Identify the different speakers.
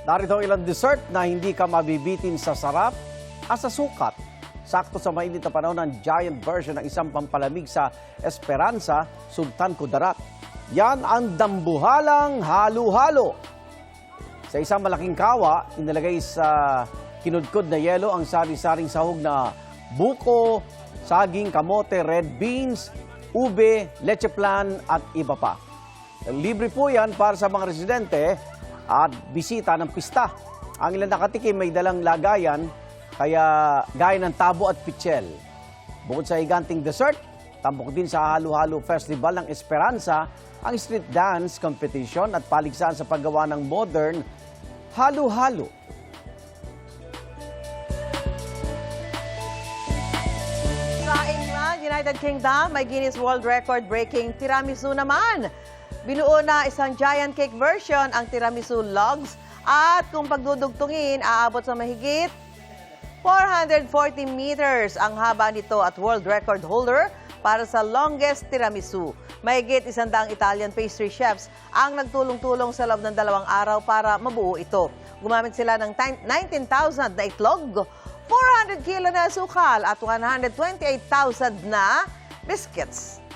Speaker 1: Narito ilang dessert na hindi ka mabibitin sa sarap at sa sukat. Sakto sa mainit na panahon ng giant version ng isang pampalamig sa Esperanza, Sultan Kudarat. Yan ang dambuhalang halo-halo. Sa isang malaking kawa, inilagay sa kinudkod na yelo ang sari-saring sahog na buko, saging, kamote, red beans, ube, leche plan at iba pa. Libre po yan para sa mga residente at bisita ng pista. Ang ilan nakatikim may dalang lagayan, kaya gaya ng tabo at pichel. Bukod sa higanting dessert, tambok din sa Halo-Halo Festival ng Esperanza ang street dance competition at paligsahan sa paggawa ng modern halo-halo.
Speaker 2: Sa England, United Kingdom, may Guinness World Record breaking tiramisu naman. Binuo na isang giant cake version ang tiramisu logs at kung pagdudugtungin, aabot sa mahigit 440 meters ang haba nito at world record holder para sa longest tiramisu. Mahigit 100 Italian pastry chefs ang nagtulong-tulong sa loob ng 2 araw para mabuo ito. Gumamit sila ng 19,000 na itlog, 400 kilo na sukal at 128,000 na biscuits.